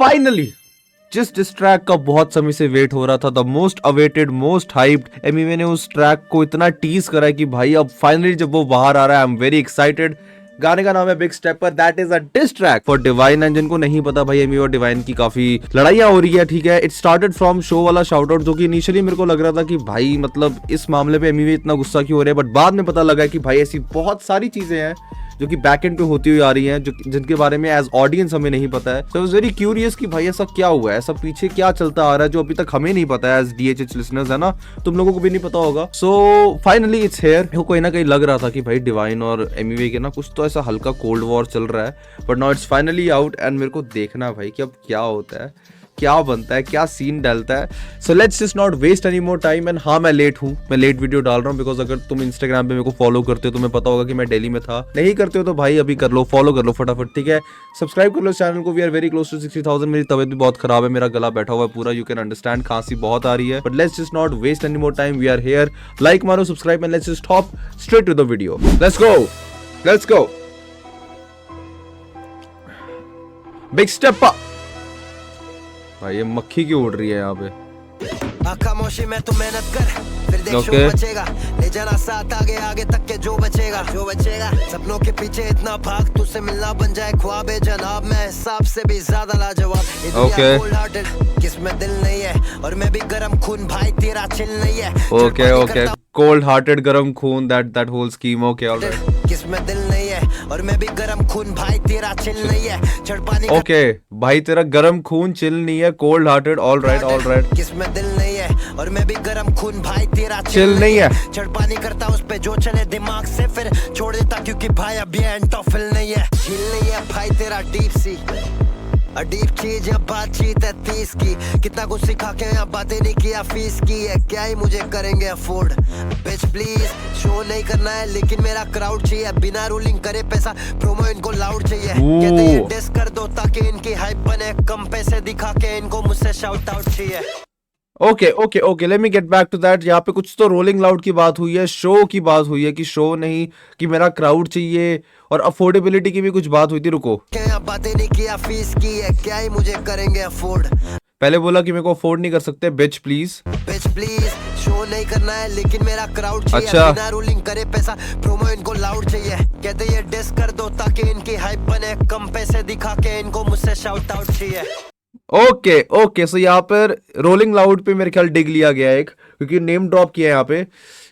Finally जिस diss track का बहुत समय से वेट हो रहा था, the most awaited, most hyped, Emiway ने उस ट्रैक को इतना टीज करा है कि भाई अब फाइनली जब वो बाहर आ रहा है, आई एम वेरी एक्साइटेड। गाने का नाम है big stepper, that is a diss track for divine. And जिनको नहीं पता भाई, एमी और डिवाइन की काफी लड़ाइयां हो रही है, ठीक है। इट स्टार्टेड फ्रॉम शो वाला शाउट आउट, जो कि इनिशियली मेरे को लग रहा था कि भाई मतलब इस मामले पे एमी इतना गुस्सा क्यों हो रहा है, बट बाद में पता लगा कि भाई ऐसी बहुत सारी चीजें हैं जो कि बैक एंड पे होती हुई आ रही हैं, जो जिनके बारे में एज ऑडियंस हमें नहीं पता है। सो आई वाज वेरी क्यूरियस कि भाई ऐसा क्या हुआ है, ऐसा पीछे क्या चलता आ रहा है जो अभी तक हमें नहीं पता है एज DHH लिसनर्स, है ना। तुम लोगों को भी नहीं पता होगा। So finally it's here. कोई ना कहीं लग रहा था कि भाई डिवाइन और एमिवे के ना कुछ तो ऐसा हल्का कोल्ड वॉर चल रहा है, but now it's finally out and मेरे को देखना भाई कि अब क्या होता है, क्या बनता है, क्या सीन डालता है। So let's just not waste any more time. And हाँ, मैं लेट हूँ, मैं लेट वीडियो डाल रहा हूँ बिकॉज अगर तुम इंस्टाग्राम पे मेरे को फॉलो करते हो तो तुम्हें पता होगा कि मैं दिल्ली में था। नहीं करते हो तो भाई अभी कर लो, फॉलो कर लो फटाफट, ठीक है। सब्सक्राइब कर लो चैनल को। We are very close to 60,000। मेरी तबीयत भी बहुत खराब है, मेरा गला बैठा हुआ है पूरा, यू कैन अंडरस्टैंड, खांसी बहुत आ रही है। But let's just not waste any more time, we are here. Like मारो, subscribe and let's just hop straight to the video. Let's go, let's go. Big step up. भाई ये मक्खी क्यों उड़ रही है यहाँ पे? खामोशी में तू मेहनत कर, फिर देख शो बचेगा। ले जाना साथ आगे आगे तक के जो बचेगा। सपनों के पीछे इतना भाग, तुझसे मिलना बन जाए ख्वाब है जनाब। मैं हिसाब से भी ज्यादा लाजवाब। कोल्ड हार्टेड, किसमें दिल नहीं है, और मैं भी गरम खून भाई, तेरा चिल नहीं है। ओके कोल्ड हार्टेड, गरम खून, that whole scheme. Okay alright. किसमें दिल नहीं है, और मैं भी गरम खून भाई, तेरा चिल नहीं है। चढ़ पानी ओके भाई, तेरा गरम खून चिल नहीं है, कोल्ड हार्टेड, ऑलराइट। किसमें दिल नहीं है, और मैं भी गरम खून भाई, तेरा चिल नहीं है। चढ़ पानी करता उस पे जो चले दिमाग से, फिर छोड़ देता क्योंकि भाई अभी एंटोफिल नहीं है। झील नहीं है भाई तेरा डीप सी, अडीप चीज या बातचीत है 30 की। कितना कुछ सिखा के यहाँ बातें नहीं किया फीस की है, क्या ही मुझे करेंगे अफोर्ड। बिच प्लीज, शो नहीं करना है लेकिन मेरा क्राउड चाहिए। बिना रूलिंग करे पैसा, प्रोमो इनको लाउड चाहिए। कहते ये डिस कर दो ताकि इनकी हाइप बने, कम पैसे दिखा के इनको मुझसे शाउट आउट चाहिए। Okay let me get back to that. यहाँ पे कुछ तो रोलिंग लाउड की बात हुई है, शो की बात हुई है, कि शो नहीं कि मेरा क्राउड चाहिए, और अफोर्डेबिलिटी की भी कुछ बात हुई थी। रुको, क्या बातें नहीं किया फीस की है, क्या ही मुझे करेंगे अफोर्ड। पहले बोला कि मेरे को अफोर्ड नहीं कर सकते। बिच प्लीज, शो नहीं करना है लेकिन मेरा क्राउड चाहिए। अच्छा। बिना रूलिंग करे पैसा, प्रोमो इनको लाउड चाहिए। कहते ये डिस कर दो ताकि इनकी हाइप बने, कम पैसे दिखा के इनको मुझसे शाउट आउट चाहिए। ओके सो यहाँ पर रोलिंग लाउड पे मेरे ख्याल डिग लिया गया एक, क्योंकि नेम ड्रॉप किया है यहाँ पे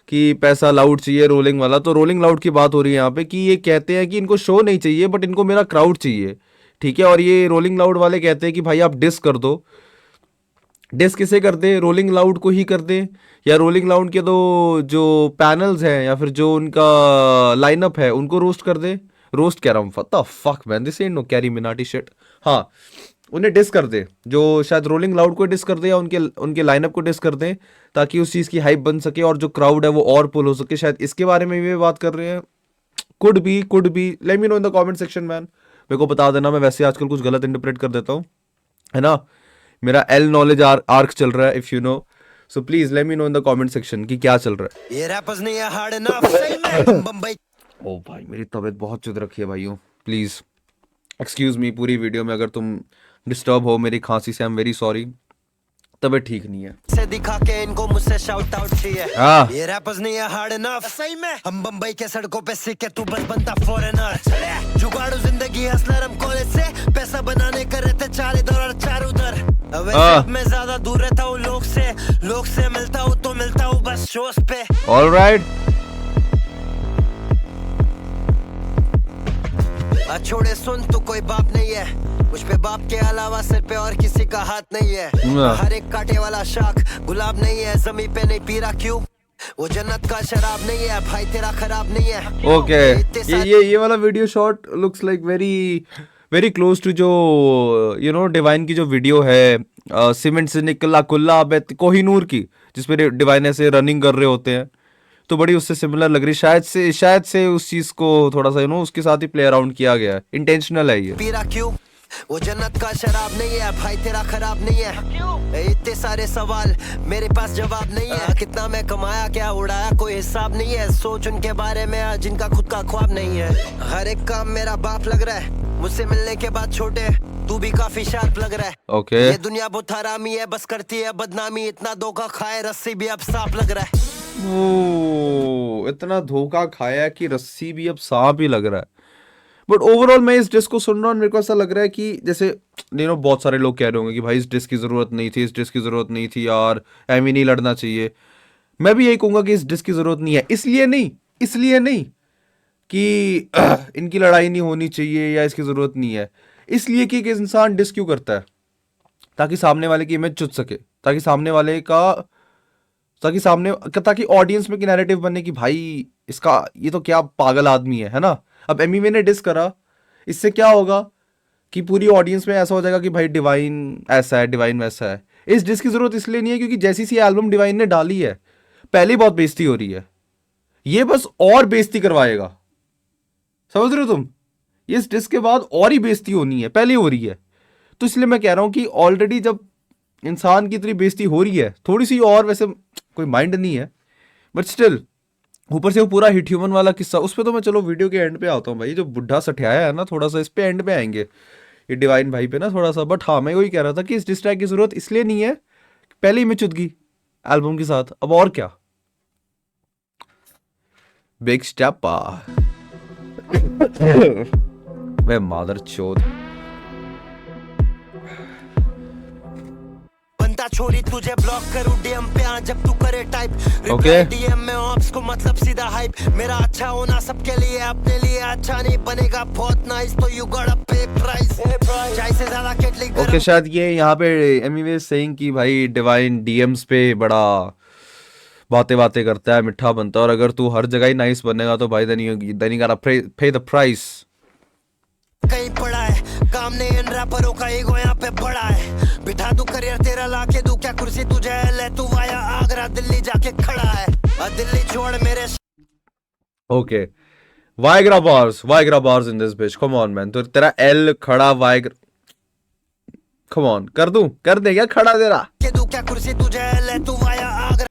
कि पैसा लाउड चाहिए, रोलिंग वाला। तो रोलिंग लाउड की बात हो रही है यहाँ पे कि ये कहते हैं कि इनको शो नहीं चाहिए बट इनको मेरा क्राउड चाहिए, ठीक है। और ये रोलिंग लाउड वाले कहते हैं कि भाई आप डिस कर दो। डिस किसे कर दे? रोलिंग लाउड को ही कर दे, या रोलिंग लाउड के तो जो पैनल्स हैं या फिर जो उनका लाइनअप है उनको रोस्ट कर दे। रोस्ट कह रहा हूँ, what the fuck man, this is no Carry Minati shit. हाँ, उन्हें डिस कर दे, जो शायद रोलिंग लाउड को डिस कर दे या उनके लाइनअप को डिस कर दे, ताकि उस चीज़ की हाइप बन सके और जो क्राउड है वो और पुल हो सके। शायद इसके बारे में भी बात कर रहे हैं। Could be, let me know in the comment section man. मेरे को बता देना, मैं वैसे आजकल कुछ गलत इंटरप्रेट कर देता हूँ, है ना। मेरा एल नॉलेज आर्क चल रहा है, if you know, so please let me know in the comment section कि क्या चल रहा है। ये रैपर्स नहीं है हार्ड इनफ। बम्बई, ओ भाई मेरी तबीयत बहुत चुद रखी है भाइयों, प्लीज एक्सक्यूज मी। पूरी वीडियो में अगर तुम डिस्टर्ब हो मेरी खांसी से, आई एम वेरी सॉरी, तबीयत ठीक नहीं है। से दिखा के इनको मुझसे शाउट आउट चाहिए। ये रैपर्स नहीं है हार्ड इनफ। सही में हम बम्बई के सड़कों पे सीखे, तू बस बनता फॉरेनर। जुगाड़ू जिंदगी हसलर, हम कॉलेज से पैसा बनाने कर रहे थे चार इधर और चार उधर। अब मैं ज्यादा दूर रहता हूँ लोग से मिलता हूँ तो मिलता हूँ बस शोज पे। ऑलराइट, छोड़े सुन, तू कोई बाप नहीं है मुझ पे, बाप के अलावा सिर पे और किसी का हाथ नहीं है। हर एक कांटे वाला शाख गुलाब नहीं है, जमीन पे नहीं पी रहा क्यों, वो जन्नत का शराब नहीं है भाई, तेरा खराब नहीं है। ओके, ये वाला video shot looks like very close to जो यू नो डिवाइन की जो वीडियो है सीमेंट से निकला कुल्ला कोहिनूर की, जिसपे डिवाइन ऐसे रनिंग कर रहे होते हैं, तो बड़ी उससे सिमिलर लग रही। शायद से उस चीज को थोड़ा सा उसके साथ ही प्ले अराउंड किया गया है, इंटेंशनल है ये। पीरा क्यों, वो जन्नत का शराब नहीं है भाई, तेरा खराब नहीं है। इतने सारे सवाल मेरे पास जवाब नहीं है। कितना मैं कमाया, क्या उड़ाया, कोई हिसाब नहीं है। सोच उनके बारे में जिनका खुद का ख्वाब नहीं है। हर एक काम मेरा बाप लग रहा है, मुझसे मिलने के बाद छोटे तू भी काफी शार्प लग रहा है। ओके ये दुनिया बहुत हरामी है, बस करती है बदनामी, इतना धोखा खाए रस्सी भी अब सांप लग रहा है। ओ, इतना धोखा खाया कि रस्सी भी अब सांप ही लग रहा है। बट ओवरऑल मैं इस डिस्क को सुन रहा हूँ, मेरे को ऐसा लग रहा है कि जैसे बहुत सारे लोग कह रहे होंगे कि भाई इस डिस्क की जरूरत नहीं थी, इस डिस्क की जरूरत नहीं थी यार, एमी नहीं लड़ना चाहिए। मैं भी यही कहूंगा कि इस डिस्क की जरूरत नहीं है। इसलिए नहीं कि इनकी लड़ाई नहीं होनी चाहिए या इसकी जरूरत नहीं है। इसलिए कि एक इंसान डिस्क क्यों करता है? ताकि सामने वाले की इमेज चुत सके, ताकि सामने वाले का ताकि ऑडियंस में की नैरेटिव बने कि भाई इसका ये तो क्या पागल आदमी है ना। अब एमिवे ने डिस करा, इससे क्या होगा कि पूरी ऑडियंस में ऐसा हो जाएगा कि भाई डिवाइन ऐसा है, डिवाइन वैसा है। इस डिस की जरूरत इसलिए नहीं है क्योंकि जैसी सी एल्बम डिवाइन ने डाली है, पहले बहुत बेइज्जती हो रही है, ये बस और बेइज्जती करवाएगा। समझ रहे हो तुम? इस डिस के बाद और ही बेइज्जती होनी है, पहले हो रही है। तो इसलिए मैं कह रहा हूं कि ऑलरेडी जब इंसान की इतनी बेइज्जती हो रही है, थोड़ी सी और, वैसे कोई माइंड नहीं है बट स्टिल, ऊपर से वो पूरा हिट ह्यूमन वाला किस्सा, उस पर तो मैं चलो वीडियो के एंड पे आता हूँ भाई। जो बुढ़ा सठियाया है ना, थोड़ा सा इस पे एंड पे आएंगे, ये डिवाइन भाई पे ना थोड़ा सा। बट हाँ, मैं वही कह रहा था कि इस डिस्ट्रैक की जरूरत इसलिए नहीं है, पहले ही मैं चुदगी एल्बम के साथ, अब और क्या। बिग स्टेप वे मादर चोद। बनता छोरी तुझे ब्लॉक करूं डीएम पे आ जब तू करे टाइप। ओके डीएम में ऑप्स को मतलब सीधा हाइप। मेरा अच्छा होना सबके लिए, अपने लिए अच्छा नहीं बनेगा बहुत नाइस, तो यू गॉट अ पे प्राइस। चाय से ज्यादा केटली गरम। ओके, शायद ये यहाँ पे एमिवे सेइंग कि भाई डिवाइन डीएम्स पे बड़ा बातें करता है, मिठा बनता है, और अगर तू हर जगह ही नाइस बनेगा तो भाई देन यू गोटा पे द प्राइस। कहीं पड़ा है काम ने इन रैपरों का ईगो यहाँ पे बड़ा है। बिठा दूं करियर तेरा लाके दूं क्या कुर्सी तुझे, ले तू आया आगरा दिल्ली जाके खड़ा है। दिल्ली छोड़ मेरे। Okay, Viagra bars in this beach, come on man. तो तेरा एल खड़ा वाइग्रा, कम ऑन, कर दे क्या खड़ा तेरा? के दूं क्या कुर्सी तुझे, ले तू आया आगरा।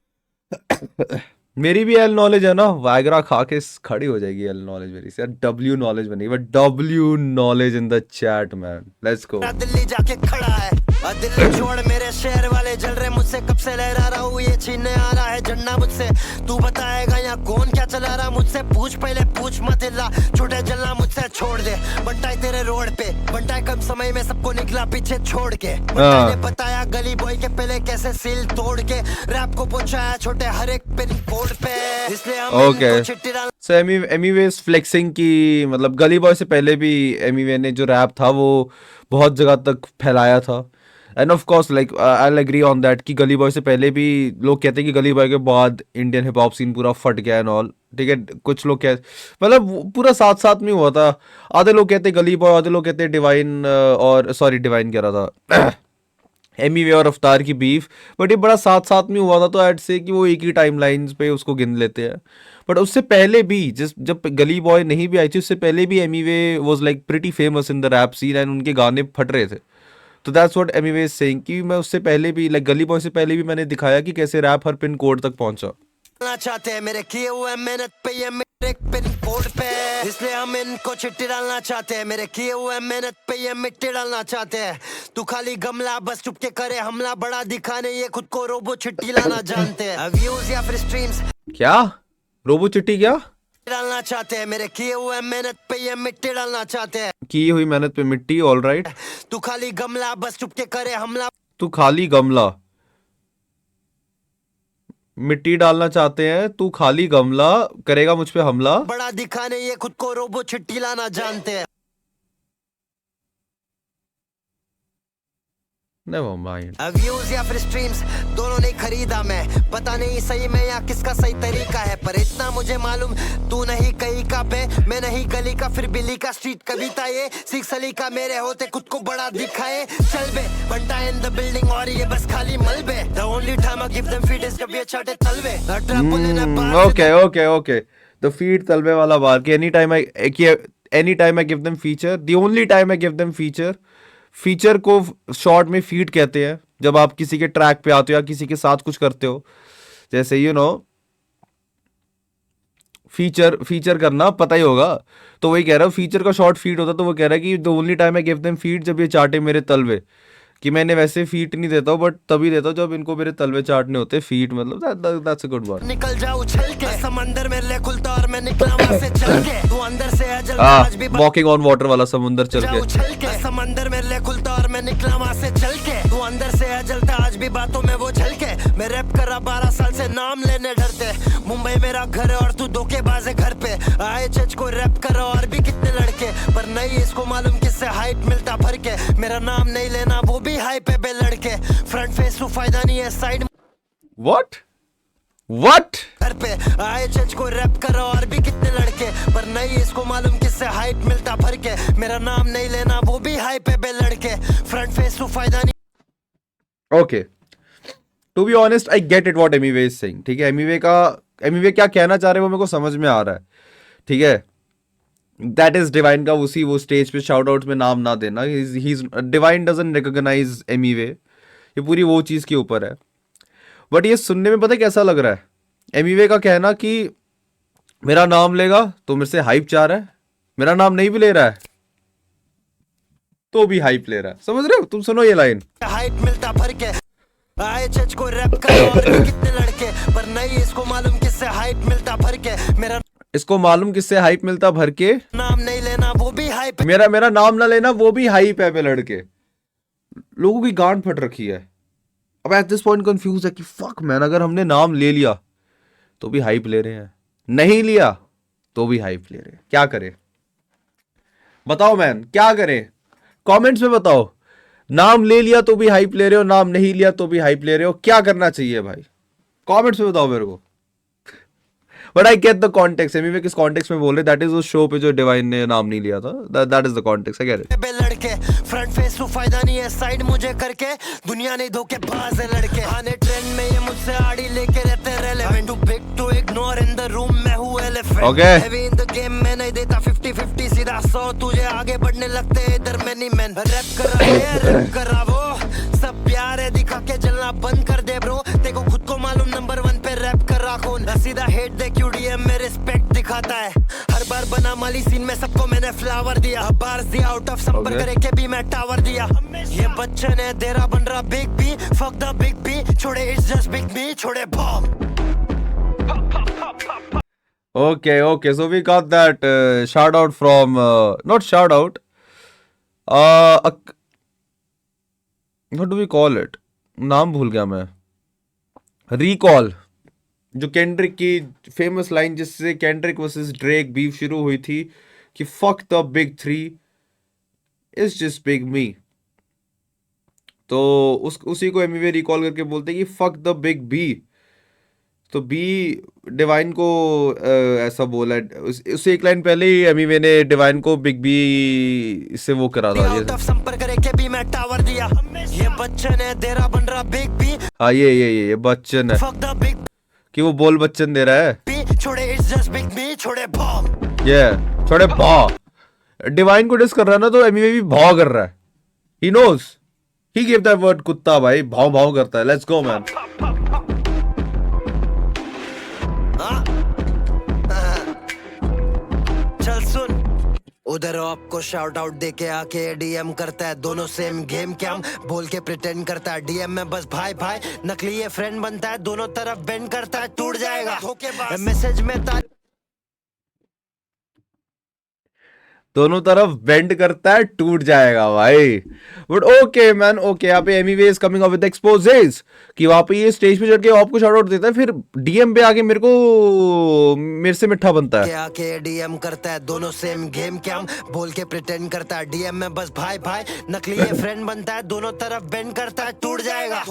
मेरी भी एल नॉलेज है ना, वाइग्रा खा के खड़ी हो जाएगी एल नॉलेज मेरी से। डब्ल्यू नॉलेज बनेगी, but W knowledge in the chat man, let's go. Delhi जाके खड़ा है। दिल्ली छोड़ मेरे शहर वाले जल रहे मुझसे, कब से लहरा रहा हूँ ये छीनने आ रहा है झंडा मुझसे। तू बताएगा यहाँ कौन क्या चला रहा मुझसे, पूछ पहले पूछ मत हिला, छोटे जलना मुझसे छोड़ दे। बंटाई तेरे रोड पे, बंटाई कम समय में सबको निकला पीछे छोड़ के। बंटाई ने बताया गली बॉय के पहले कैसे सील तोड़ के रैप को पहुंचाया छोटे हर एक पिन कोड पे। इसलिए हम इनको चिट्ठी डाल। सो एमिवे इज फ्लेक्सिंग की, मतलब गली बॉय से पहले भी एमिवे ने जो रैप था वो बहुत जगह तक फैलाया था। And of course like I will agree on that कि गली बॉय से पहले भी लोग कहते हैं कि गली बॉय के बाद इंडियन हिप हॉप सीन पूरा फट गया एंड ऑल, ठीक है। कुछ लोग मतलब पूरा साथ में हुआ था। आधे लोग कहते गली बॉय, आधे लोग कहते डिवाइन, और सॉरी डिवाइन कह रहा था एमिवे और अवतार की बीफ, बट ये बड़ा साथ में हुआ था। तो ऐड से कि वो एक ही टाइम लाइन्स पे उसको गिन लेते हैं। बट उससे पहले भी जब गली बॉय नहीं भी आई थी, उससे पहले भी Emiway was like pretty famous in the rap scene and उनके गाने फट रहे थे। तो that's what Emiway is saying कि मैं उससे पहले भी, लाइक गली बॉय से पहले भी मैंने दिखाया कि कैसे रैप हर पिन कोड तक पहुंचा। चाहते हैं मेरे किए हुए मेहनत पे ये मेरे पिन कोड पे, इसलिए हम इनको चिट्ठी डालना चाहते हैं। मेरे किए हुए मेहनत पे ये मिट्टी डालना चाहते हैं। तू खाली गमला बस चुपके करे हमला, बड़ा दिखाने ये खुद को रोबो चिट्ठी लाना जानते हैं। व्यूज या फिर स्ट्रीम्स, क्या रोबो चिट्ठी क्या डालना चाहते हैं। मेरे किए हुए मेहनत पे ये मिट्टी डालना चाहते हैं। की हुई मेहनत पे मिट्टी, ऑलराइट। तू खाली गमला बस चुपके करे हमला, तू खाली गमला, मिट्टी डालना चाहते हैं, तू खाली गमला करेगा मुझ पे हमला, बड़ा दिखाने ये खुद को रोबो चिट्ठी लाना जानते हैं। Never mind. व्यूज या फिर स्ट्रीम्स दोनों नहीं खरीदा मैं, पता नहीं सही में या किसका सही तरीका है, पर इतना मुझे मालूम तू नहीं कहीं का बे, मैं नहीं गली का फिर बिल्ली का। स्ट्रीट कविता ये सीख सली का, मेरे होते खुद को बड़ा दिखाए। चल बे बंटा इन द बिल्डिंग और ये बस खाली मलबे। The only time I give them feet is जब ये चाटे तलवे। ओके द फीट तलवे वाला बार कि any time I give them feature, the only time I give them feature को शॉर्ट में फीड कहते हैं। जब आप किसी के ट्रैक पे आते हो या किसी के साथ कुछ करते हो, जैसे फीचर करना पता ही होगा। तो वही कह रहा हूँ, फीचर का शॉर्ट फीड होता, तो वो कह रहा है कि the only time I give them feed जब ये चाटे मेरे तलवे, कि मैंने वैसे फीट नहीं देता हूँ बट तभी देता हूँ जब इनको मेरे तलवे चाटने होते। फीट मतलब दैट्स अ गुड वन। निकल जाओ उछल के समंदर में ले खुलता और मैं निकला वहां से चल के तू अंदर से है जलता आज भी वॉकिंग ऑन वाटर वाला समुंदर चल के उछल के समंदर में ले खुलता और मैं निकला वहां से चल के तू अंदर से है जलता आज भी बातों में वो झलके मैं रैप कर रहा 12 साल से नाम लेने डरते मुंबई मेरा घर है और तू धोखेबाज है घर पे आए चच को रैप कर रहा और भी कितने लड़के पर नहीं इसको मालूम किससे हाइट मिलता भर के मेरा नाम नहीं लेना वो भी हाई पे बे लड़के फ्रंट फेस तो फायदा नहीं है साइड व्हाट घर पे आए चच को रैप कर रहा और भी कितने लड़के पर नहीं इसको मालूम किससे हाइट मिलता भर के मेरा नाम नहीं लेना वो भी हाई पे बे लड़के फ्रंट फेस तो फायदा नहीं। Okay, to be honest I get it what Emiway is saying. ठीक है, एमीवे क्या कहना चाह रहे हैं वो मेरे को समझ में आ रहा है। ठीक है, दैट इज डिवाइन का उसी वो स्टेज पे शाउट आउट में नाम ना देना। डिवाइन डजंट रिकॉग्नाइज एमीवे, ये पूरी वो चीज के ऊपर है। बट ये सुनने में पता है कैसा लग रहा है, एमीवे का कहना कि मेरा नाम लेगा तो मेरे से हाइप चाह रहा है, मेरा नाम नहीं भी ले रहा है तो भी हाइप ले रहा है। समझ रहे हो तुम? सुनो ये लाइन, हाइट मिलता भर के आए चच को रैप कर और भी कितने लड़के पर नहीं इसको मालूम किससे हाइट मिलता भर के मेरा इसको मालूम किससे हाइप मिलता भर के नाम नहीं लेना वो भी हाइप मेरा नाम ना लेना वो भी हाइप है पे लड़के। लोगों की गांड फट रखी है। अब एट दिस पॉइंट कंफ्यूज है कि फक मैन, अगर हमने नाम ले लिया तो भी हाइप ले रहे हैं, नहीं लिया तो भी हाइप ले रहे हैं, क्या करें बताओ मैन, क्या करें? कमेंट्स में बताओ। नाम ले लिया तो भी हाइप ले रहे हो, नाम नहीं लिया तो भी हाइप ले रहे हो, क्या करना चाहिए भाई? कमेंट्स में बताओ मेरे को। But I get the context, Emiway किस कॉन्टेक्स्ट में बोल रहे, दैट इज उस शो पे जो डिवाइन ने नाम नहीं लिया था, that is the context, I get it. बे लड़के फ्रंट फेस तो फायदा नहीं है साइड मुझे करके दुनिया नहीं धोखेबाज है लड़के आने ट्रेंड में ये मुझसे आड़ी लेके रहते relevant to big to ignore in the room में हूं elephant Okay. Heavy in the game में नहीं देता 50-50 सीधा 100 तुझे आगे बढ़ने लगते इधर मैनी मैन रैप कर रहा है रैप कर रहा वो सब प्यार है दिखा के जलना बंद कर दे ब्रो तेको खुद को मालूम नंबर 1 पे रैप कर रहा कौन सीधा हेट दे क्यूडीएम में रिस्पेक्ट दिखाता है हर बार बना माली सीन में सबको मैंने फ्लावर दिया बार दिया आउट ऑफ संपर्क करे के भी मैं टावर दिया ये बच्चन है तेरा बन रहा big B fuck the big B छोड़े इट्स जस्ट बिग बी छोड़े bomb. Okay, so we got that shout out from not shout out, what do we call it? नाम भूल गया मैं। रिकॉल, जो केंड्रिक की फेमस लाइन जिससे Kendrick versus Drake beef शुरू हुई थी कि fuck the big three is just big me, तो उसी को एमीवे रिकॉल करके बोलते हैं कि फक द बिग बी। तो बी डिवाइन को ऐसा बोला, उससे एक लाइन पहले ही एमीवे ने डिवाइन को बिग बी से वो करा था। संपर्क करे के भी मैं टावर दिया ये बच्चन है तेरा बन रहा बिग बी। हाँ ये बच्चन है फक द बिग कि वो बोल बच्चन दे रहा है। बी छोड़े इट्स जस्ट बिग बी छोड़े बॉम्ब। ये छोड़े भौ, डिवाइन को डिस कर रहा है ना, तो एमीवे भी भौ कर रहा है। He knows, he give that word कुत्ता भाई, भौ भौ करता है। Let's go man. चल सुन उधर आपको शाउट आउट दे के आके डीएम करता है दोनों सेम गेम क्या हम बोल के प्रिटेंड करता है डीएम में बस भाई भाई नकली ये फ्रेंड बनता है दोनों तरफ बेंड करता है टूट जाएगा मैसेज में दोनों तरफ बेंड करता है टूट जाएगा भाई। बट ओके मैन, ओके, यहाँ पे Emiway is coming up with exposes कि वहां पे ये स्टेज पे चढ़ के आपको शाउट आउट देता है, फिर डीएम पे आके मेरे से मिठा बनता है। आके डीएम करता है दोनों सेम गेम क्या हम बोल के प्रिटेंड करता है डीएम में बस भाई भाई नकली ये फ्रेंड बनता है दोनों तरफ बेंड करता है टूट जाएगा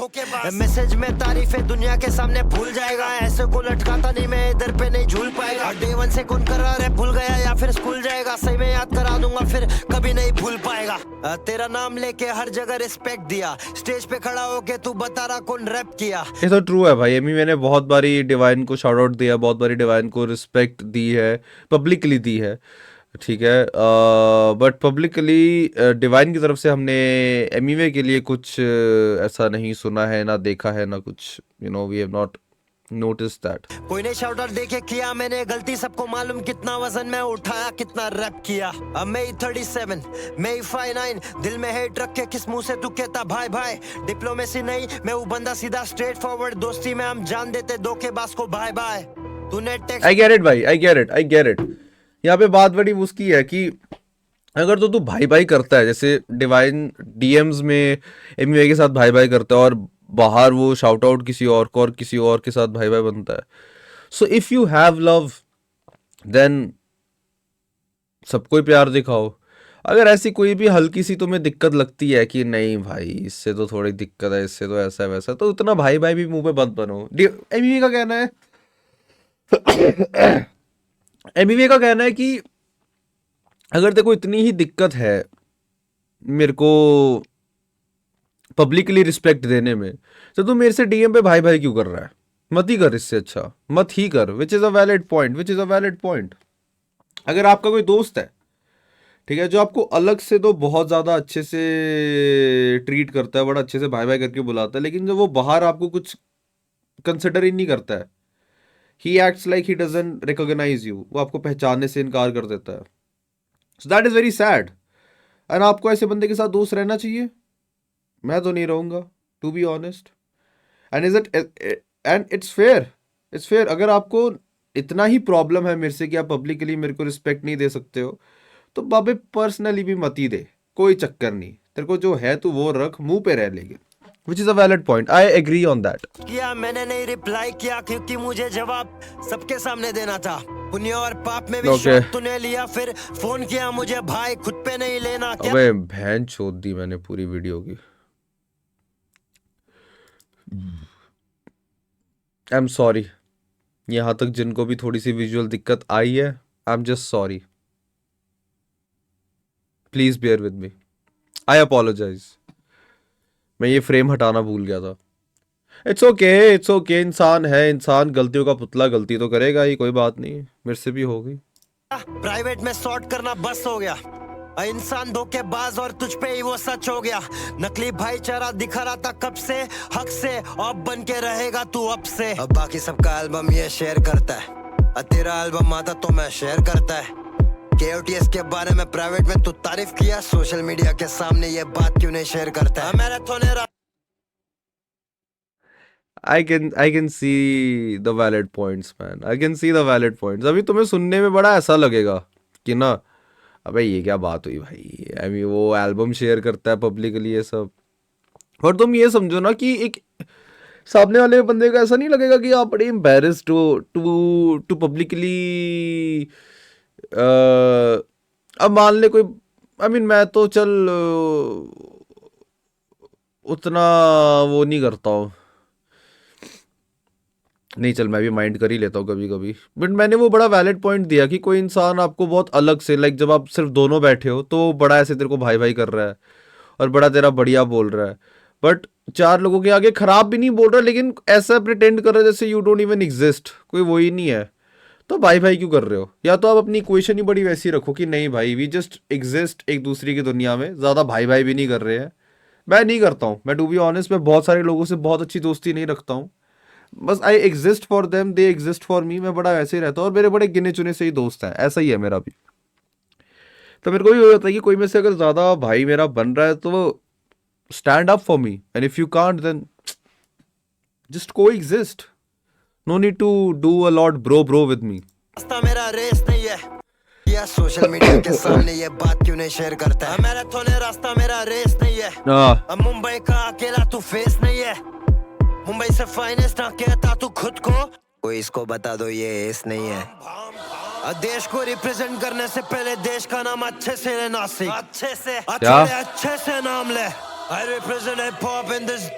मैसेज में तारीफ है दुनिया के सामने भूल जाएगा ऐसे को लटकाता नहीं मैं इधर पे नहीं झूल पाएगा डे 1 से कौन कर रहा है भूल गया या फिर स्कूल जाएगा सही में याद करा दूंगा फिर कभी नहीं भूल पाएगा तेरा नाम लेके हर जगह रिस्पेक्ट दिया स्टेज पे खड़ा होके तू बता रहा कौन रैप किया। ये तो ट्रू है भाई, एमीवे ने बहुत बारी डिवाइन को शाउट आउट दिया, बहुत बारी डिवाइन को रिस्पेक्ट दी है, पब्लिकली दी है। ठीक है, बट पब्लिकली डिवाइन की तरफ से हमने एमीवे के लिए कुछ ऐसा नहीं सुना है, ना देखा है, ना कुछ, we have not notice that. कोई नहीं शाउट आउट देखे किया मैंने गलती, सबको मालूम कितना वजन मैं उठाया, कितना रैप किया। अब मैं 37 मैं 59, दिल में हेट रख के किस मुंह से तू कहता भाई भाई। डिप्लोमेसी नहीं मैं वो बंदा सीधा स्ट्रेट फॉरवर्ड, दोस्ती में हम जान देते धोखेबाज को बाय बाय। तूने टेक्स्ट I get it भाई, I get it. यहाँ पे बात बड़ी उसकी है कि अगर तो तू भाई भाई करता है, जैसे डिवाइन डीएम्स में एमवे के साथ भाई भाई करता है और बाहर वो शाउट आउट किसी और को और किसी और के साथ भाई भाई बनता है, so if you have love then सबको ही प्यार दिखाओ। अगर ऐसी कोई भी हल्की सी तुम्हें दिक्कत लगती है कि नहीं भाई इससे तो थोड़ी दिक्कत है, इससे तो ऐसा है वैसा, तो उतना भाई भाई भी मुंह पे मत बनो। एमवे का कहना है एमवे का कहना है कि अगर देखो इतनी ही दिक्कत है मेरे को पब्लिकली रिस्पेक्ट देने में, तो तू मेरे से डीएम पे भाई भाई क्यों कर रहा है? मत ही कर, इससे अच्छा मत ही कर। Which is a valid point. अगर आपका कोई दोस्त है, ठीक है, जो आपको अलग से तो बहुत ज़्यादा अच्छे से ट्रीट करता है, बड़ा अच्छे से भाई भाई करके बुलाता है, लेकिन जब वो बाहर आपको कुछ कंसिडर ही नहीं करता है, he acts like he doesn't recognise you, वो आपको पहचानने से इनकार कर देता है। So that is very sad. And आपको ऐसे बंदे के साथ दोस्त रहना चाहिए? मैं तो नहीं रहूँगा, to be honest. And is it and it's fair अगर आपको इतना ही प्रॉब्लम है मेरे से कि आप पब्लिकली मेरे को रिस्पेक्ट नहीं दे सकते हो, तो बाबे पर्सनली भी मत ही दे, कोई चक्कर नहीं, तेरे को जो है तू वो रख, मुंह पे रह, लेकिन which is a valid point, I agree on that. किया मैंने नहीं रिप्लाई किया क्योंकि मुझे जवाब सबके सामने देना था। पुण्य और पाप में भी Okay. शौक तूने लिया, फिर फोन किया मुझे भाई खुद पे नहीं लेना क्या? अबे बहन चोद दी मैंने पूरी वीडियो की। आई एम सॉरी, यहाँ तक जिनको भी थोड़ी सी विजुअल दिक्कत आई है, I am just sorry, please bear with me, I apologise. मैं ये फ्रेम हटाना भूल गया था। इट्स ओके, इंसान है, इंसान गलतियों का पुतला, गलती तो करेगा ही, कोई बात नहीं, मेरे से भी हो गई। प्राइवेट में सॉर्ट करना बस हो गया, इंसान धोखेबाज और तुझ पे ही वो सच हो गया। नकली भाईचारा दिखा रहा था कब से, हक से अब बन के रहेगा तू अब से। अब बाकी सबका एल्बम ये शेयर करता है, तेरा एल्बम आता तो मैं शेयर करता है। KOTS के बारे में प्राइवेट में तू तारीफ किया, सोशल मीडिया के सामने ये बात क्यों नहीं शेयर करता है? Marathon I can see the valid points, man. I can see the valid points. अभी तुम्हें सुनने में बड़ा ऐसा लगेगा कि ना, अबे ये क्या बात हुई भाई, आई मीन वो एल्बम शेयर करता है पब्लिकली ये सब। और तुम ये समझो ना कि एक सामने वाले बंदे को ऐसा नहीं लगेगा कि आप बड़े एम्बेरस्ड हो टू पब्लिकली। अब मान ले कोई, आई मीन मैं तो चल उतना वो नहीं करता हूँ, नहीं चल मैं भी माइंड कर ही लेता हूँ कभी कभी, बट मैंने वो बड़ा वैलिड पॉइंट दिया कि कोई इंसान आपको बहुत अलग से, लाइक जब आप सिर्फ दोनों बैठे हो तो बड़ा ऐसे तेरे को भाई भाई कर रहा है और बड़ा तेरा बढ़िया बोल रहा है, बट चार लोगों के आगे खराब भी नहीं बोल रहा, लेकिन ऐसा प्रिटेंड कर रहा है जैसे यू डोंट इवन एग्जिस्ट, कोई वो ही नहीं है, तो भाई भाई क्यों कर रहे हो? या तो आप अपनी इक्वेशन ही बड़ी वैसी रखो कि नहीं भाई वी जस्ट एग्जिस्ट एक दूसरे की दुनिया में, ज़्यादा भाई भाई भी नहीं कर रहे हैं। मैं नहीं करता हूँ, मैं टू बी ऑनेस्ट, मैं बहुत सारे लोगों से बहुत अच्छी दोस्ती नहीं रखता हूँ, बस I exist for them, they exist for me, मैं बड़ा ऐसे ही रहता हूँ और मेरे बड़े गिने चुने से ही दोस्त हैं, ऐसा ही है मेरा भी। तो मेरे को भी होता है कि कोई में से अगर ज़्यादा भाई मेरा बन रहा है तो stand up for me, and if you can't then just coexist, no need to do a lot bro with me. रास्ता मेरा रेस नहीं है, या सोशल मीडिया के सामने ये बात क्यों नहीं शेयर करता है? मैराथन है रास्ता मेरा रेस नहीं है, अब मुंबई का अकेला तू फेस नहीं है, मुंबई से फाइनेस्ट ना कहता तू खुद को, कोई इसको बता दो ये एस नहीं है। देश को रिप्रेजेंट करने से पहले देश का नाम अच्छे से लेना सीख, अच्छे से नाम ले। I represent hip hop in this,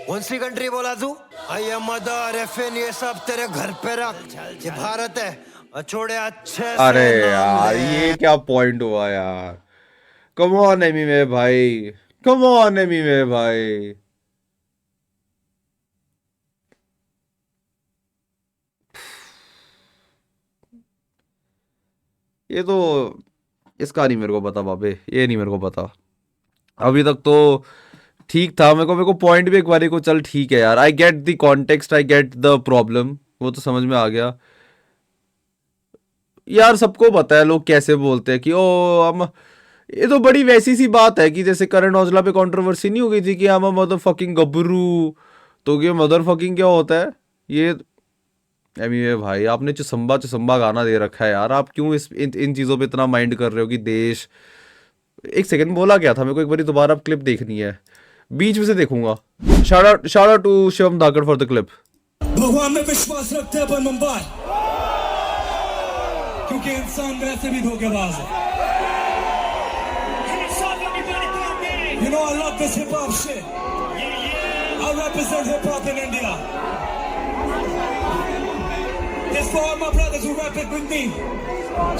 कौन सी कंट्री बोला तू? आई एम मदर एफएन, ये सब तेरे घर पे रख, ये भारत है, छोड़े अच्छे से। अरे यार ये क्या पॉइंट हुआ यार, कम ऑन एमी में भाई, कम ऑन एमी में भाई, ये तो इसका नहीं मेरे को पता बाबे, ये नहीं मेरे को पता। अभी तक तो ठीक था। मेरे को पॉइंट भी एक बारी को चल ठीक है यार, I get the context, I get the problem, वो तो समझ में आ गया यार। सबको पता है लोग कैसे बोलते हैं कि ओ हम, ये तो बड़ी वैसी सी बात है कि जैसे करण औजला पे कंट्रोवर्सी नहीं हो गई थी कि हम मदर फकिंग गबरू, तो ये मदर फकिंग क्या होता है ये। एनीवे भाई, आपने चुसम्बा चुसम्बा गाना दे रखा है यार, आप क्यों इन चीज़ों पे इतना माइंड कर रहे हो कि देश। एक सेकंड, बोला क्या था मेरे को, एक बार दोबारा क्लिप देखनी है, बीच में से देखूंगा। Shout out to Shivam Dhakad for the clip. भगवान में विश्वास रखते हैं अपन मुंबई, क्योंकि इंसान वैसे भी धोखेबाज है। You know I love this hip hop shit. I represent hip hop in India. This for all my brothers who rap it with me.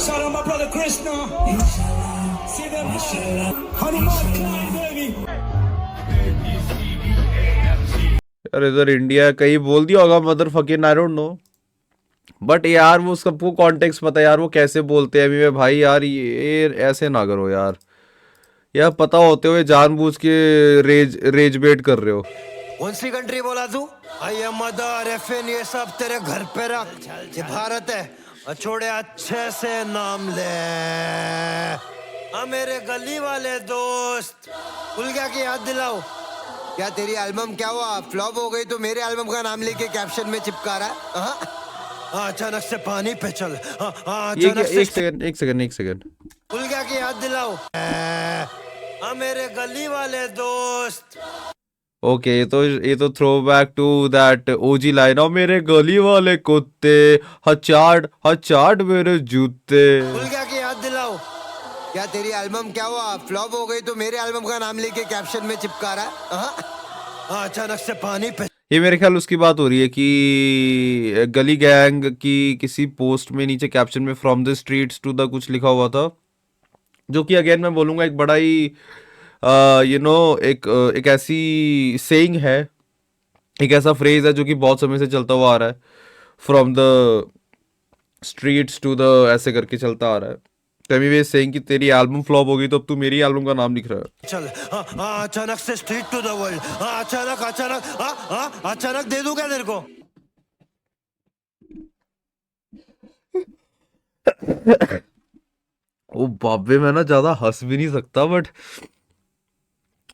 Shout out my brother Krishna. See them, Hanuman Klein, baby. यार इधर India कहीं बोल दिया होगा mother fucking, I don't no, but यार वो सबको context पता है यार, वो कैसे बोलते हैं अभी में भाई यार, ये ऐसे ना करो यार, यार पता होते हुए जानबूझ के रेज बेट कर रहे हो। कौन सी कंट्री बोला तू? आई मदर एफएन, ये सब तेरे घर पे रख, ये भारत है। छोड़े अच्छे से नाम ले, मेरे गली वाले दोस्त, भूल गया कि याद दिलाओ। क्या तेरी एल्बम क्या हुआ, फ्लॉप हो गई तो मेरे एल्बम का नाम लेके कैप्शन में चिपका रहा है? अचानक से पानी पे चल, एक सेकंड, भूल गया कि याद दिलाओ। मेरे गली वाले दोस्त। ओके, ये तो throw back to that OG line, और मेरे गली वाले कुत्ते हचाट मेरे जूते। भूल गया कि याद दिलाओ। क्या तेरी एल्बम क्या हुआ, फ्लॉप हो गई तो मेरे एल्बम का नाम लेके कैप्शन में चिपका रहा है? अचानक से पानी पे। ये मेरे ख्याल उसकी बात हो रही है कि गली गैंग की किसी पोस्ट में नीचे कैप्शन में from the streets to the कुछ लिखा हुआ था, जो कि अगेन मैं बोलूँगा एक बड़ा ही एक ऐसी सेइंग है, एक ऐसा फ्रेज है जो कि बहुत समय से चलता हुआ आ रहा है, from the streets to the ऐसे करके चलता आ रहा है। तो एनीवे सेइंग कि तेरी एल्बम फ्लॉप हो गई तो अब तू मेरी एल्बम का नाम लिख रहा है। चल अचानक से स्ट्रीट टू द वर्ल्ड, अचानक दे दूं क्या तेरे को? ओ बाबे, मैं ना ज्यादा हंस भी नहीं सकता, बट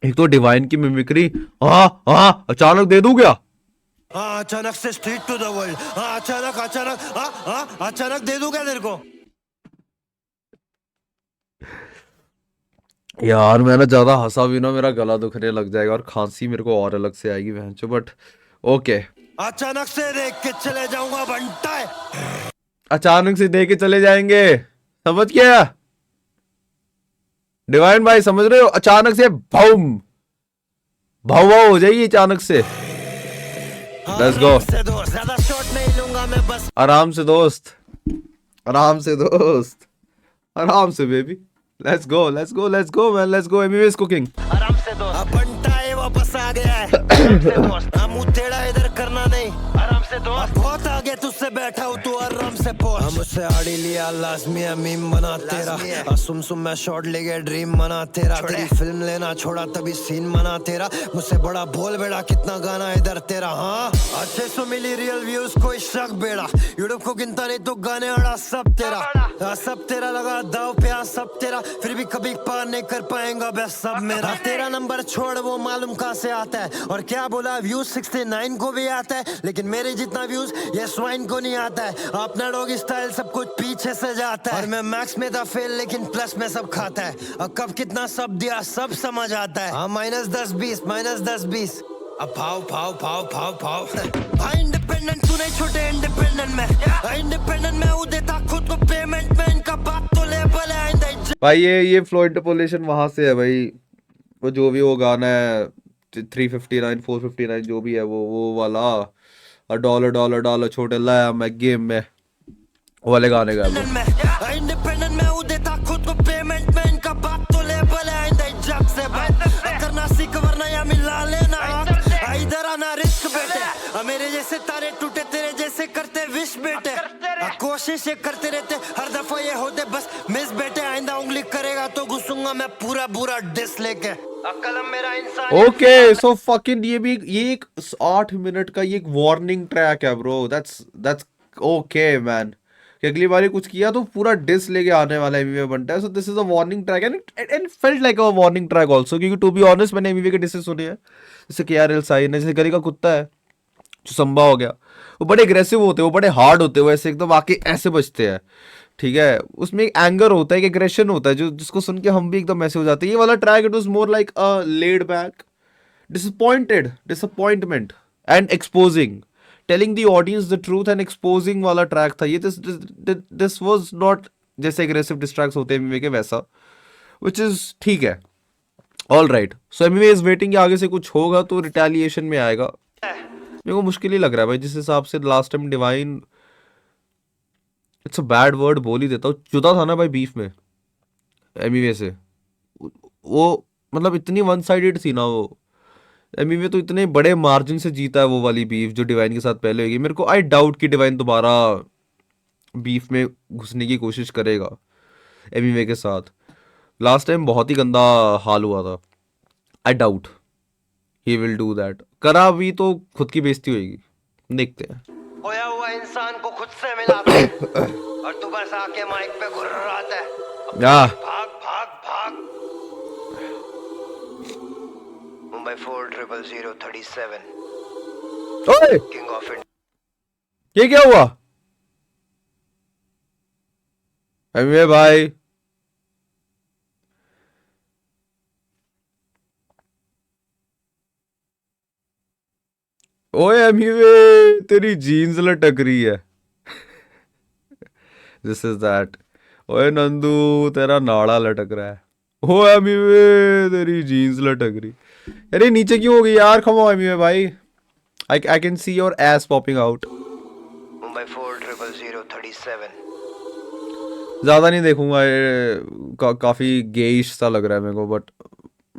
एक तो डिवाइन की मिमिक्री, अचानक दे दूं क्या? अचानक से स्ट्रीट टू द वर्ल्ड, अचानक दे दूं क्या तेरे को? यार मैं ना ज्यादा हंसा भी ना मेरा गला दुखने लग जाएगा और खांसी मेरे को और अलग से आएगी बहनचो, बट ओके। अचानक से देख के चले जाऊंगा बंटा है, अचानक से देख के चले जाएंगे, समझ गया डिवाइन भाई, समझ रहे हो? अचानक से भाव हो जाएगी अचानक से। लेट्स गो, ज्यादा शॉट नहीं लूंगा मैं, बस आराम से दोस्त, आराम से baby, let's go man, let's go. MVS cooking, आराम से दोस्त, बंटा है वापस आ गया है। मुंह टेढ़ा इधर करना नहीं, आराम से दोस्त, बहुत आगे तुझसे बैठा हूँ, तू आराम से पहुंच। मुझसे आड़ी लिया लाजमी मीम बना तेरा, सुम मैं शॉट ले गया ड्रीम बना तेरा, तेरी फिल्म लेना छोड़ा तभी सीन बना तेरा, मुझसे बड़ा बोल बेड़ा कितना गाना इधर तेरा। हाँ 600 मिली रियल व्यूज, कोई शक बेड़ा, यूट्यूब को गिनता नहीं तो गाने अड़ा सब तेरा लगा दाव पे, सब तेरा, फिर भी कभी पार नहीं कर पाएगा बेस्ट सब मेरा। तेरा नंबर छोड़ वो मालूम कहाँ से आता है, और क्या बोला व्यूज 69 को भी आता है, लेकिन मेरे जितना व्यूज ये स्वाइन को नहीं आता है। अपना डॉगी स्टाइल सब कुछ पीछे से जाता है, और मैं मैक्स में था फेल लेकिन प्लस में सब खाता है, और कब कितना सब दिया सब समझ आता है। हाँ -10-20 अब भाव भाई इंडिपेंडेंट तू नहीं, छोटे इंडिपेंडेंट में हूँ, देता खुद को पेमेंट में, इनका बात तो लेवल है भाई। ये फ्लो इंटरपोलेशन वहां से है भाई, वो जो भी वो गाना है 359 459 जो भी है वो वाला डॉलर छोटे लाया मैं गेम में वाले गाने का। इंडिपेंडेंट में हूँ, देता खुद को पेमेंट में, इनका बात तो लेवल है जब से करना सीख वरना या मिला लेना, इधर आना रिस्क बेटे, मेरे जैसे तारे टूटे तेरे जैसे करते विश बेटे, कोशिश ये करते रहते हर दफा ये होते बस मिस बेटे, आइंदा उंगली करेगा तो घुसूंगा आऊंगा मैं पूरा पूरा डिस लेके कलम मेरा इंसान ओके सो फकिंग ये एक 8 मिनट का ये एक वार्निंग ट्रैक है ब्रो दैट्स ओके मैन कि अगली बार कुछ किया तो पूरा डिस लेके आने वाला एमवीवे बनता है so this is a warning track and felt like a warning track also क्योंकि टू बी ऑनेस्ट मैंने एमवीवे के डिसेस सुने हैं जैसे केआरएल साइन है जैसे गली का कुत्ता है जो संभा हो गया वो बड़े एग्रेसिव होते हैं वो बड़े हार्ड होते हैं वैसे एकदम आके ऐसे बजते हैं ठीक है उसमें एक एंगर होता है एक एग्रेशन होता है जो जिसको सुन के हम भी एकदम ऐसे हो जाते हैं ये वाला track it was more like a laid back disappointment and exposing telling the audience the truth and exposing वाला ट्रैक था ये this was not जैसे aggressive diss tracks होते हैं एमवीवे के वैसा which is ठीक है all right so एमवीवे is waiting कि आगे से कुछ होगा तो रिटेलिएशन में आएगा मेरे को मुश्किल ही लग रहा है भाई जिस हिसाब से last time divine it's a bad word बोल ही देता हूँ जुदा था ना भाई बीफ में एमवीवे से वो मतलब इतनी वन साइडेड थी ना वो एमवीवे तो इतने बड़े मार्जिन से जीता है वो वाली बीफ जो डिवाइन के साथ पहले होगी मेरे को आई डाउट कि डिवाइन दोबारा बीफ में घुसने की कोशिश करेगा एमवीवे के साथ लास्ट टाइम बहुत ही गंदा हाल हुआ था I doubt he will do that करा भी तो खुद की बेइज्जती होगी देखते हैं खोया हुआ इंसान को खुद से मिला और तू बस आके माइक पे घुर्राता है भाग भाग भाग मुंबई 40037 ओए किंग ऑफ इंडिया ये क्या हुआ एमवीवे भाई ओए एमवीवे तेरी जीन्स लटक रही है दिस इज दैट ओए नंदू तेरा नाड़ा लटक रहा है ओ एमवीवे तेरी जीन्स लटक रही अरे नीचे क्यों हो गई यार कम ऑन एमवीवे भाई I can see your S popping out Mumbai 40037 ज्यादा नहीं देखूंगा काफी गेइश सा लग रहा है मेरे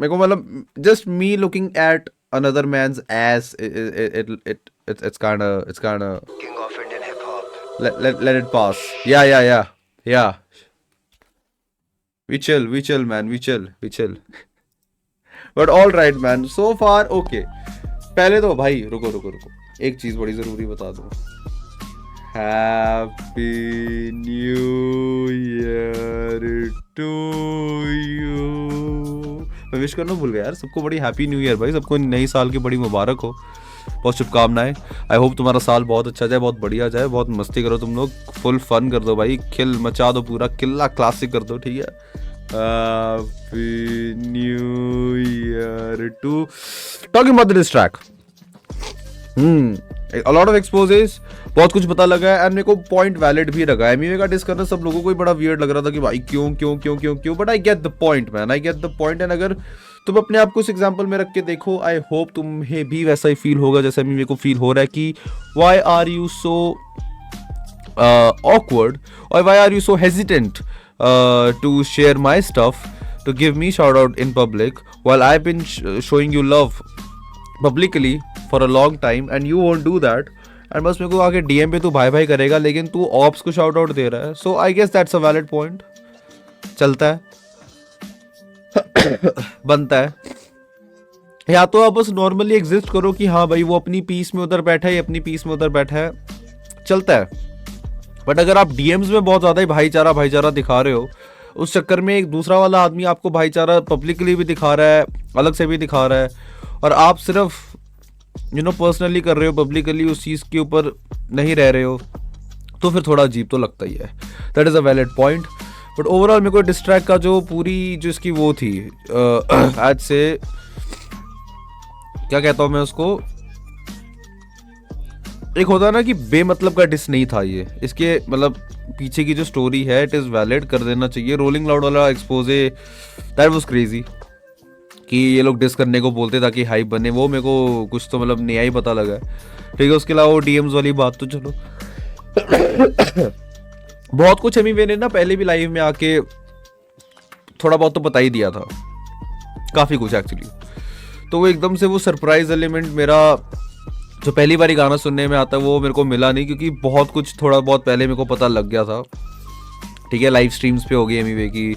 को मतलब just me looking at another man's ass it's kind of king of Indian hip hop let it pass yeah we chill man we chill but all right man so far okay पहले तो भाई रुको एक चीज बड़ी जरूरी बता दूं happy new year to you मैं विश करना भूल गया यार सबको बड़ी हैप्पी न्यू ईयर भाई सबको नई साल की बड़ी मुबारक हो बहुत शुभकामनाएं आई होप तुम्हारा साल बहुत अच्छा जाए बहुत बढ़िया जाए बहुत मस्ती करो तुम लोग फुल फन कर दो भाई खिल मचा दो पूरा किला क्लासिक कर दो ठीक है happy new year to talking about this track a lot of exposes बहुत कुछ पता लगा है एंड मेरे को पॉइंट वैलिड भी लगा है एमवीवे का डिस करना सब लोगों को ही बड़ा वियर्ड लग रहा था कि भाई क्यों but I get the point man I get the point and अगर तुम अपने आप को इस एग्जांपल में रख के देखो आई होप तुम्हें भी वैसा ही फील होगा जैसे एमवीवे को फील हो रहा है कि why are you so awkward or why are you so hesitant to share my stuff to give me shout out in public while I've been showing you love publicly for a long time and you won't do that and बस मेरे को आके DM पे तू भाई करेगा लेकिन तू ऑप्स को शाउट आउट दे रहा है so I guess that's a valid point चलता है बनता है या तो आप बस नॉर्मली एग्जिस्ट करो कि हाँ भाई वो अपनी पीस में उधर बैठा है अपनी पीस में उधर बैठा है चलता है बट अगर आप DMs में बहुत ज़्यादा ही भाईचारा दिखा रहे हो उस चक्कर में एक दूसरा वाला आदमी आपको भाईचारा पब्लिकली भी दिखा रहा है अलग से भी दिखा रहा है और आप सिर्फ पर्सनली कर रहे हो पब्लिकली उस चीज़ के ऊपर नहीं रह रहे हो तो फिर थोड़ा अजीब तो लगता ही है that is a valid point but overall मेरे को डिस्ट्रैक्ट का जो पूरी जो इसकी वो थी आज से क्या कहता हूँ मैं उसको एक होता है ना कि बेमतलब का डिस नहीं था ये इसके मतलब पीछे की जो स्टोरी है इट इज़ वैलिड कर देना चाहिए रोलिंग लाउड वाला एक्सपोजे दैट वाज क्रेजी कि ये लोग डिस करने को बोलते ताकि हाइप बने वो मेरे को कुछ तो मतलब नया ही पता लगा ठीक है उसके अलावा वो DMs वाली बात तो चलो बहुत कुछ एमवीवे ने ना पहले भी लाइव में आके थोड़ा बहुत तो बता ही दिया था काफ़ी कुछ एक्चुअली तो वो एकदम से वो सरप्राइज एलिमेंट मेरा जो पहली बारी गाना सुनने में आता है वो मेरे को मिला नहीं क्योंकि बहुत कुछ थोड़ा बहुत पहले मेरे को पता लग गया था ठीक है लाइव स्ट्रीम्स पे हो गई एमवीवे की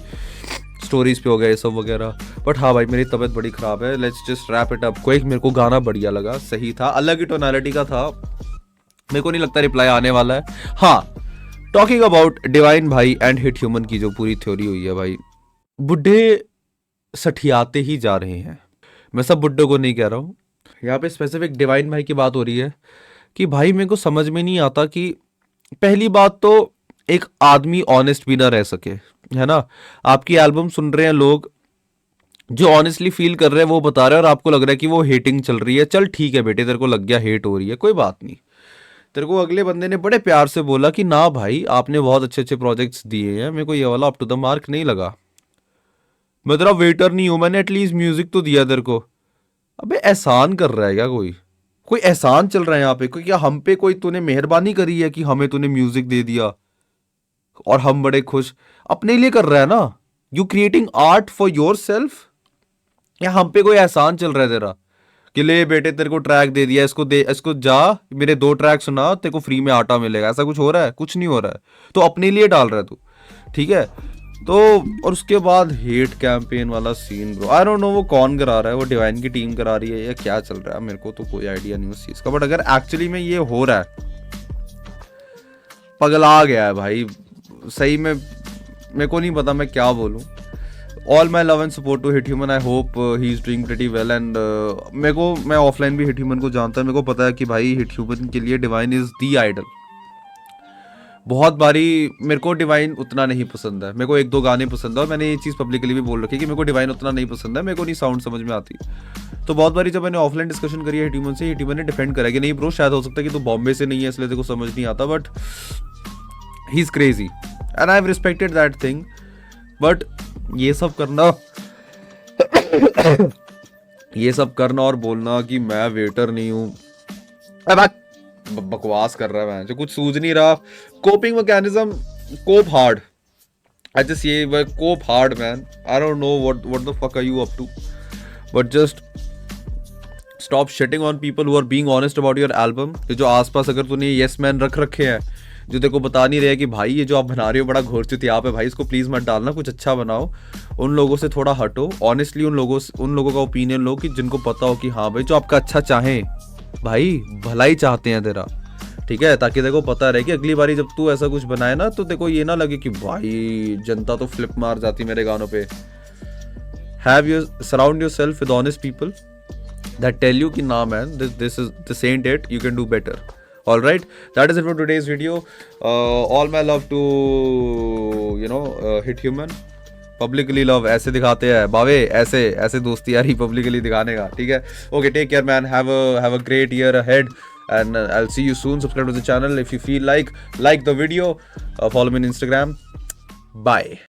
स्टोरीज पे हो गया ये सब वगैरह। बट हाँ भाई मेरी तबीयत बड़ी ख़राब है, let's just wrap it up quick. मेरे को गाना बढ़िया लगा, सही था, अलग ही टोनालिटी का था। मेरे को नहीं लगता रिप्लाई आने वाला है। हाँ, टॉकिंग अबाउट डिवाइन भाई एंड हिट ह्यूमन की जो पूरी थ्योरी हुई है भाई, बुढ़े सठियाते ही जा रहे हैं। मैं सब बुड्ढों को नहीं कह रहा हूँ, यहाँ पे स्पेसिफिक डिवाइन भाई की बात हो रही है कि भाई मेरे को समझ में नहीं आता कि पहली बात तो एक आदमी ऑनेस्ट भी ना रह सके, है ना। आपकी एल्बम सुन रहे हैं लोग, जो ऑनेस्टली फील कर रहे हैं वो बता रहे हैं, और आपको लग रहा है कि वो हेटिंग चल रही है। चल ठीक है बेटे, तेरे को लग गया हेट हो रही है, कोई बात नहीं। तेरे को अगले बंदे ने बड़े प्यार से बोला कि ना भाई आपने बहुत अच्छे अच्छे प्रोजेक्ट्स दिए हैं, मेरे को ये वाला अप टू द मार्क नहीं लगा, मैं तेरा वेटर नहीं हूं, मैंने एटलीस्ट म्यूजिक तो दिया तेरे को। अबे एहसान कर रहा है क्या कोई? कोई एहसान चल रहा है यहाँ पे? कोई क्या हम पे कोई तूने मेहरबानी करी है कि हमें तूने म्यूजिक दे दिया और हम बड़े खुश? अपने लिए कर रहा है ना, you creating art for your self, या हम पे कोई एहसान चल रहा है तेरा कि ले बेटे तेरे को ट्रैक दे दिया, इसको दे, इसको जा मेरे 2 ट्रैक सुना, तेरे को फ्री में आटा मिलेगा? ऐसा कुछ हो रहा है? कुछ नहीं हो रहा है। तो अपने लिए डाल रहा है तू, ठीक है। तो और उसके बाद हेट कैंपेन वाला scene bro, I don't know वो कौन करा रहा है, वो डिवाइन की टीम करा रही है या क्या चल रहा है, मेरे को तो कोई आइडिया नहीं उस चीज़ का। बट अगर एक्चुअली में ये हो रहा है, पगला गया है भाई सही में, मेरे को नहीं पता मैं क्या बोलूँ। All my love and support to Hit Human, I hope he is doing pretty well. And मैं ऑफलाइन भी हिट ह्यूमन को जानता हूँ, मेरे को पता है कि भाई हिट ह्यूमन के लिए डिवाइन इज दी आइडल। बहुत बारी मेरे को डिवाइन उतना नहीं पसंद है, मेरे को 1-2 गाने पसंद है, और मैंने ये चीज़ पब्लिकली भी बोल रखी है कि मेरे को डिवाइन उतना नहीं पसंद है, मेरे को नहीं साउंड समझ में आती। तो बहुत बारी जब मैंने ऑफलाइन डिस्कशन करी है हिट ह्यूमन से, हिट ह्यूमन ने डिफेंड करा कि नहीं ब्रो, शायद हो सकता है कि तू बॉम्बे से नहीं है इसलिए तेरे को समझ नहीं आता, but he is crazy and I have respected that thing. But ये सब करना और बोलना कि मैं वेटर नहीं हूँ, बकवास कर रहा है, जो कुछ सूझ नहीं रहा। Coping mechanism, cope hard, I just ये cope hard man, I don't know what the fuck are you up to, but just stop shitting on people who are being honest about your album. जो आसपास अगर तूने yes man रख रखे हैं जो तेरे को बता नहीं रहे कि भाई ये जो आप बना रहे हो बड़ा घोर चुतिया पे भाई, इसको प्लीज मत डालना, कुछ अच्छा बनाओ, उन लोगों से थोड़ा हटो। ऑनेस्टली उन लोगों का ओपिनियन लो कि जिनको पता हो कि हाँ भाई जो आपका अच्छा चाहें, भाई भलाई चाहते हैं तेरा, ठीक है, ताकि देखो पता रहे कि अगली बारी जब तू ऐसा कुछ बनाए ना तो देखो ये ना लगे कि भाई जनता तो फ्लिप मार जाती मेरे गानों पे। Surround yourself with honest people that tell you कि nah man, this ain't it, you can do better. All right, that is it for today's video. All my love to Hit Human. Publicly love ऐसे दिखाते हैं बावे, ऐसे दोस्ती यारी publicly दिखाने का, ठीक है। Okay, take care man, have a great year ahead and I'll see you soon. Subscribe to the channel if you feel like the video, follow me on Instagram. Bye.